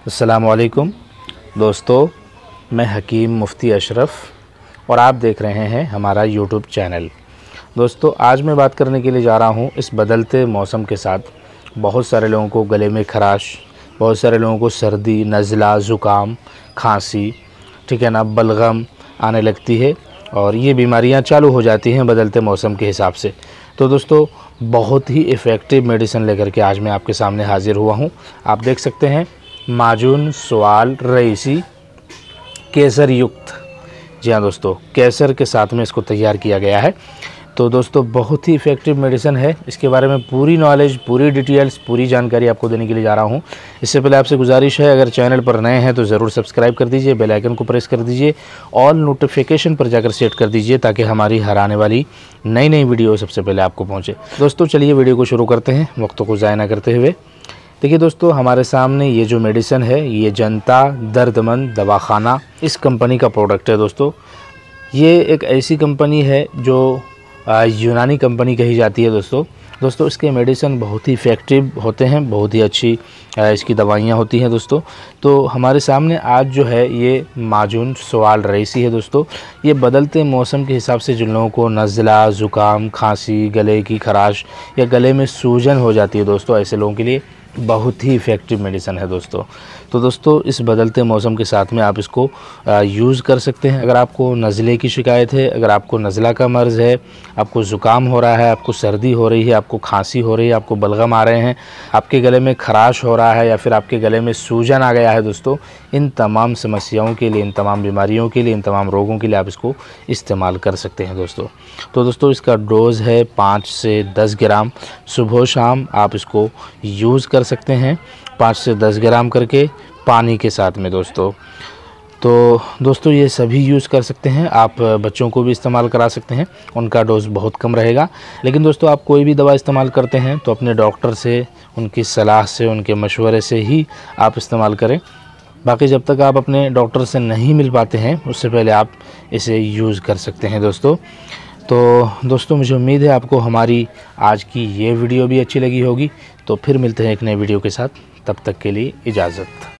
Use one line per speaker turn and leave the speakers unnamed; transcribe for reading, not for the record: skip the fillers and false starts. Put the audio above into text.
अस्सलामुअलैकुम दोस्तों, मैं हकीम मुफ्ती अशरफ़ और आप देख रहे हैं हमारा यूट्यूब चैनल। दोस्तों, आज मैं बात करने के लिए जा रहा हूं इस बदलते मौसम के साथ बहुत सारे लोगों को गले में खराश, बहुत सारे लोगों को सर्दी, नज़ला, ज़ुकाम, खांसी, ठीक है ना, बलगम आने लगती है और ये बीमारियां चालू हो जाती हैं बदलते मौसम के हिसाब से। तो दोस्तों, बहुत ही इफ़ेक्टिव मेडिसिन लेकर के आज मैं आपके सामने हाज़िर हुआ हूं। आप देख सकते हैं माजून सवाल रईसी केसर युक्त। जी हाँ दोस्तों, केसर के साथ में इसको तैयार किया गया है। तो दोस्तों, बहुत ही इफ़ेक्टिव मेडिसिन है। इसके बारे में पूरी नॉलेज, पूरी डिटेल्स, पूरी जानकारी आपको देने के लिए जा रहा हूँ। इससे पहले आपसे गुजारिश है, अगर चैनल पर नए हैं तो ज़रूर सब्सक्राइब कर दीजिए, बेल आइकन को प्रेस कर दीजिए, ऑल नोटिफिकेशन पर जाकर सेट कर दीजिए ताकि हमारी हर आने वाली नई वीडियो सबसे पहले आपको पहुँचे। दोस्तों, चलिए वीडियो को शुरू करते हैं वक्त को ज़ाया ना करते हुए। देखिए दोस्तों, हमारे सामने ये जो मेडिसिन है ये जनता दर्दमंद दवाखाना इस कंपनी का प्रोडक्ट है। दोस्तों, ये एक ऐसी कंपनी है जो यूनानी कंपनी कही जाती है। दोस्तों इसके मेडिसिन बहुत ही इफ़ेक्टिव होते हैं, बहुत ही अच्छी इसकी दवाइयाँ होती हैं। दोस्तों, तो हमारे सामने आज जो है ये माजून सवाल रईसी है। दोस्तों, ये बदलते मौसम के हिसाब से जिन लोगों को नज़ला, ज़ुकाम, खांसी, गले की खराश या गले में सूजन हो जाती है, दोस्तों ऐसे लोगों के लिए बहुत ही इफ़ेक्टिव मेडिसिन है। तो दोस्तों इस बदलते मौसम के साथ में आप इसको यूज़ कर सकते हैं। अगर आपको नज़ले की शिकायत है, अगर आपको नज़ला का मर्ज़ है, आपको ज़ुकाम हो रहा है, आपको सर्दी हो रही है, आपको खांसी हो रही है, आपको बलगम आ रहे हैं, आपके गले में खराश हो रहा है या फिर आपके गले में सूजन आ गया है, दोस्तों इन तमाम समस्याओं के लिए, इन तमाम बीमारियों के लिए, इन तमाम रोगों के लिए आप इसको इस्तेमाल कर सकते हैं। तो दोस्तों इसका डोज़ है 5 से 10 ग्राम। सुबह शाम आप इसको यूज़ कर सकते हैं 5 से 10 ग्राम करके पानी के साथ में। तो दोस्तों ये सभी यूज़ कर सकते हैं। आप बच्चों को भी इस्तेमाल करा सकते हैं, उनका डोज़ बहुत कम रहेगा। लेकिन दोस्तों, आप कोई भी दवा इस्तेमाल करते हैं तो अपने डॉक्टर से, उनकी सलाह से, उनके मशवरे से ही आप इस्तेमाल करें। बाकी जब तक आप अपने डॉक्टर से नहीं मिल पाते हैं उससे पहले आप इसे यूज़ कर सकते हैं। तो दोस्तों मुझे उम्मीद है आपको हमारी आज की ये वीडियो भी अच्छी लगी होगी। तो फिर मिलते हैं एक नए वीडियो के साथ, तब तक के लिए इजाज़त।